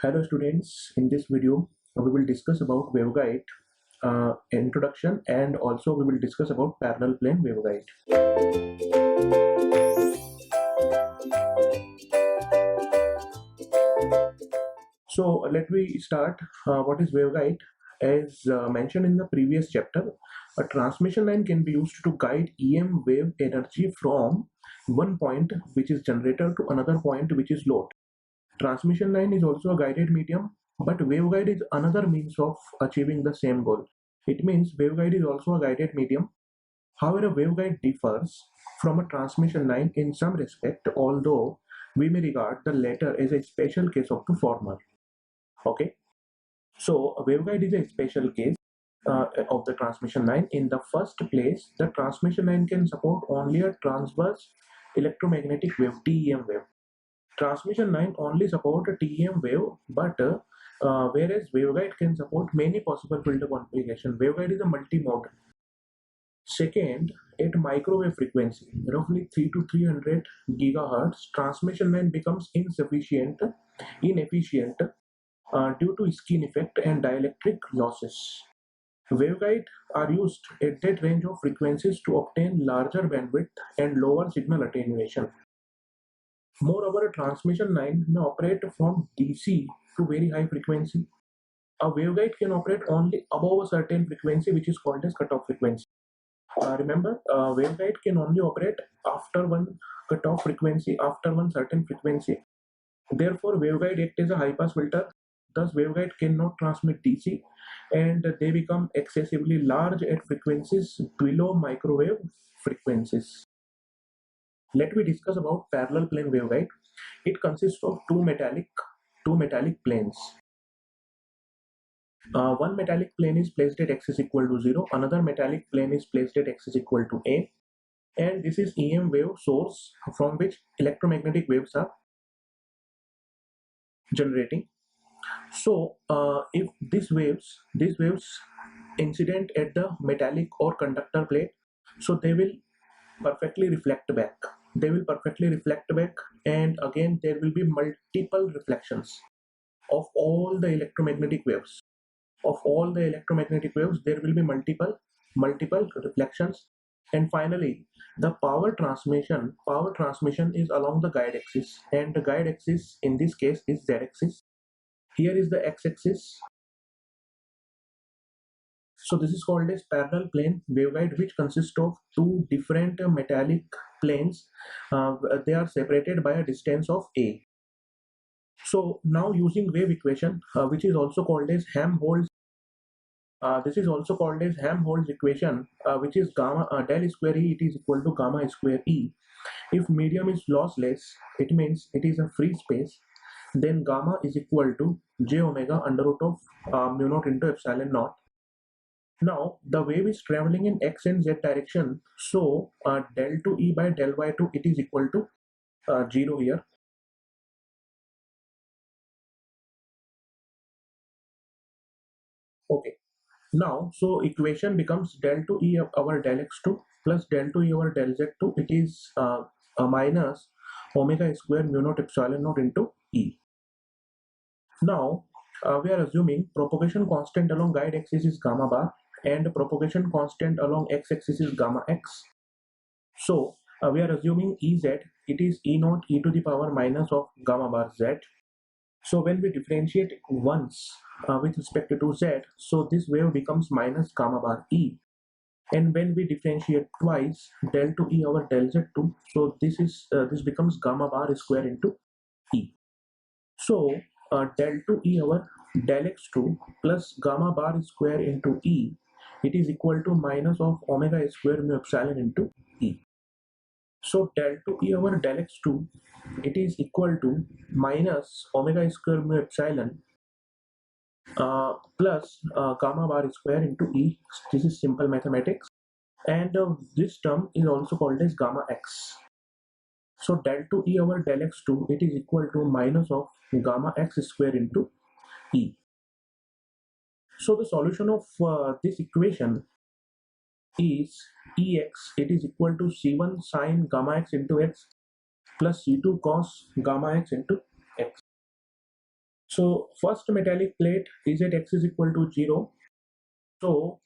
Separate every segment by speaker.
Speaker 1: Hello students, in this video we will discuss about waveguide introduction, and also we will discuss about parallel plane waveguide. So let me start. What is waveguide? As mentioned in the previous chapter, a transmission line can be used to guide EM wave energy from one point which is generator to another point which is load. Transmission line is also a guided medium, but waveguide is another means of achieving the same goal. It means waveguide is also a guided medium. However, waveguide differs from a transmission line in some respect, although we may regard the latter as a special case of the former. Okay, so a waveguide is a special case of the transmission line. In the first place, the transmission line can support only a transverse electromagnetic wave, TEM wave. Transmission line only support a TEM wave, but whereas waveguide can support many possible filter configuration. Waveguide is a multi-mode. Second, at microwave frequency, roughly 3 to 300 gigahertz, transmission line becomes inefficient due to skin effect and dielectric losses. Waveguide are used at that range of frequencies to obtain larger bandwidth and lower signal attenuation. Moreover, a transmission line may operate from DC to very high frequency. A waveguide can operate only above a certain frequency, which is called as cutoff frequency. Remember, waveguide can only operate after one cutoff frequency, after one certain frequency. Therefore, waveguide acts as a high-pass filter. Thus, waveguide cannot transmit DC, and they become excessively large at frequencies below microwave frequencies. Let me discuss about parallel plane waveguide. It consists of two metallic planes. One metallic plane is placed at x is equal to 0, another metallic plane is placed at x is equal to a, and this is EM wave source from which electromagnetic waves are generating. So if these waves incident at the metallic or conductor plate, so they will perfectly reflect back. And again there will be multiple reflections of all the electromagnetic waves. There will be multiple reflections, and finally the power transmission is along the guide axis, and the guide axis in this case is z axis. Here is the x-axis. So this is called as parallel plane waveguide, which consists of two different metallic planes. They are separated by a distance of a. So now, using wave equation, which is also called as Helmholtz, equation, which is gamma del square E, it is equal to gamma square E. If medium is lossless, it means it is a free space. Then gamma is equal to j omega under root of mu naught into epsilon naught. Now the wave is traveling in x and z direction, so del 2 E by del y2, it is equal to 0 here. Okay, now so equation becomes del 2 E over del x2 plus del 2 E over del z2, it is minus omega square mu naught epsilon naught into E. Now we are assuming propagation constant along guide axis is gamma bar, and propagation constant along x-axis is gamma x. So we are assuming Ez, it is E naught e to the power minus of gamma bar z. So when we differentiate once with respect to z, so this wave becomes minus gamma bar E. And when we differentiate twice, del 2 E over del z2, so this becomes gamma bar square into E. So del 2 E over del x2 plus gamma bar square into E, it is equal to minus of omega square mu epsilon into E. So del 2 E over del x2, it is equal to minus omega square mu epsilon plus gamma bar square into E. This is simple mathematics, and this term is also called as gamma x. So del 2 E over del x2, it is equal to minus of gamma x square into E. So the solution of this equation is Ex, it is equal to C1 sine gamma x into x plus C2 cos gamma x into x. So first metallic plate is at x is equal to 0. So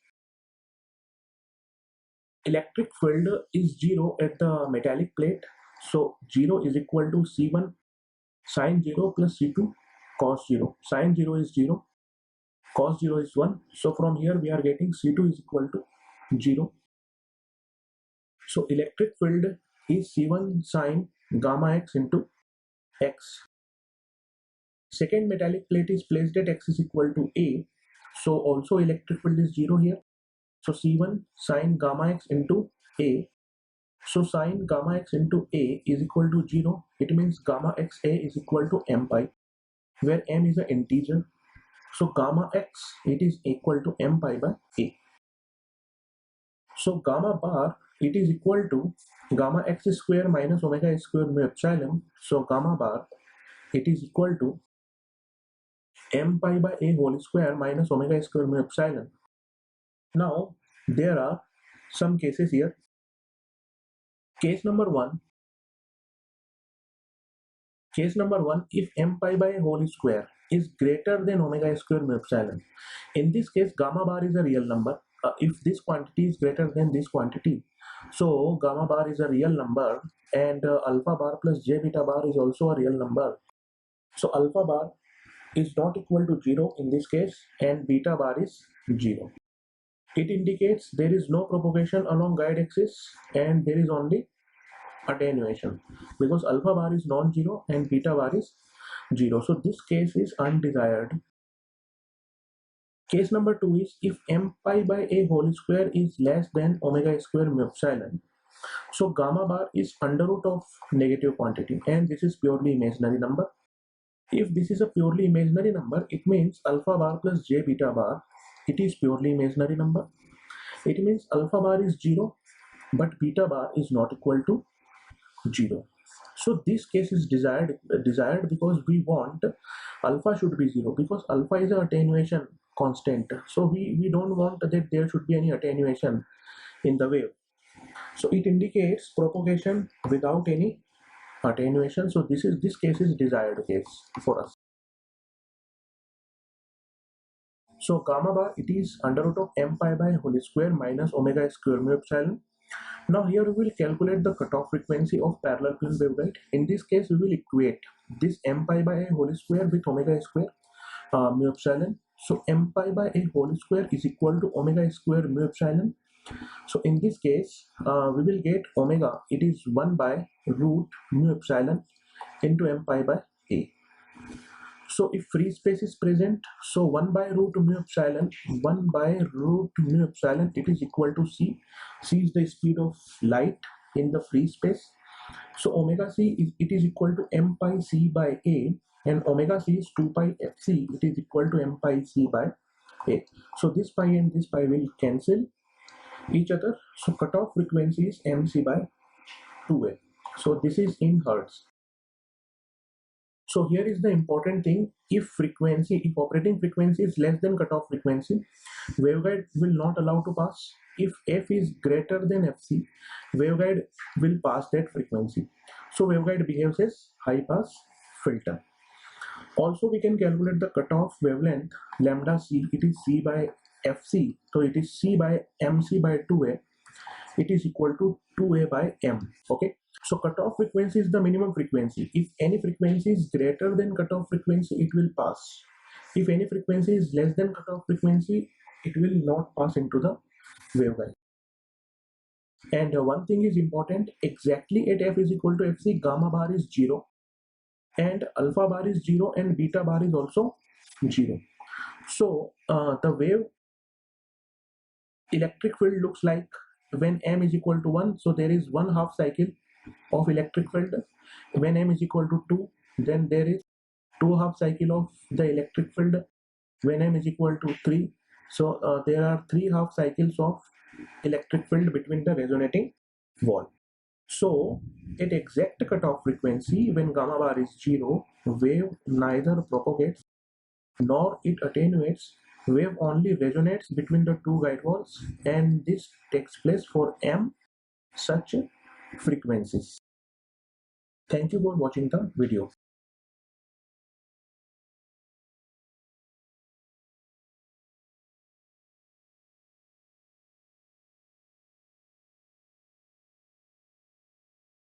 Speaker 1: electric field is 0 at the metallic plate. So 0 is equal to C1 sine 0 plus C2 cos 0. Sine 0 is 0, cos 0 is 1. So from here we are getting C2 is equal to 0. So electric field is C1 sine gamma x into x. Second metallic plate is placed at x is equal to A. So also electric field is 0 here. So C1 sine gamma x into A. So sine gamma x into A is equal to 0. It means gamma x A is equal to m pi, where m is an integer. So gamma x, it is equal to m pi by A. So gamma bar, it is equal to gamma x square minus omega square mu epsilon. So gamma bar, it is equal to m pi by A whole square minus omega square mu epsilon. Now there are some cases here. Case number one, if m pi by A whole square is greater than omega square mu epsilon. In this case, gamma bar is a real number. If this quantity is greater than this quantity, so gamma bar is a real number, and alpha bar plus j beta bar is also a real number. So alpha bar is not equal to 0 in this case, and beta bar is 0. It indicates there is no propagation along guide axis and there is only attenuation, because alpha bar is non-zero and beta bar is 0. So this case is undesired. Case number 2 is if m pi by A whole square is less than omega square mu epsilon. So gamma bar is under root of negative quantity, and this is purely imaginary number. If this is a purely imaginary number, it means alpha bar plus j beta bar, it is purely imaginary number. It means alpha bar is 0, but beta bar is not equal to 0. So this case is desired because we want alpha should be 0, because alpha is an attenuation constant. So we don't want that there should be any attenuation in the wave. So it indicates propagation without any attenuation. So this case is desired case for us. So gamma bar, it is under root of m pi by whole square minus omega square mu epsilon. Now here we will calculate the cutoff frequency of parallel plane waveguide. In this case, we will equate this m pi by A whole square with omega square mu epsilon. So m pi by A whole square is equal to omega square mu epsilon. So in this case, we will get omega, it is 1 by root mu epsilon into m pi by A. So if free space is present, so 1 by root mu epsilon, it is equal to c. C is the speed of light in the free space. So omega c it is equal to m pi c by A, and omega c is 2 pi fc, it is equal to m pi c by A. So this pi and this pi will cancel each other. So cutoff frequency is mc by 2a. So this is in hertz. So here is the important thing: if operating frequency is less than cutoff frequency, waveguide will not allow to pass. If f is greater than fc, waveguide will pass that frequency. So waveguide behaves as high pass filter. Also we can calculate the cutoff wavelength lambda c, it is c by fc, so it is c by mc by 2a, it is equal to 2a by m. Okay, so cutoff frequency is the minimum frequency. If any frequency is greater than cutoff frequency, it will pass. If any frequency is less than cutoff frequency, it will not pass into the waveguide. And one thing is important: exactly at f is equal to fc, gamma bar is 0 and alpha bar is 0 and beta bar is also 0. So the wave electric field looks like when m is equal to 1, so there is 1/2 cycle of electric field. When m is equal to 2, then there is 2/2 cycle of the electric field. When m is equal to 3, so there are 3/2 cycles of electric field between the resonating wall. So at exact cutoff frequency, when gamma bar is 0, wave neither propagates nor it attenuates. Wave only resonates between the two guide walls, and this takes place for m such frequencies. Thank you for watching the video.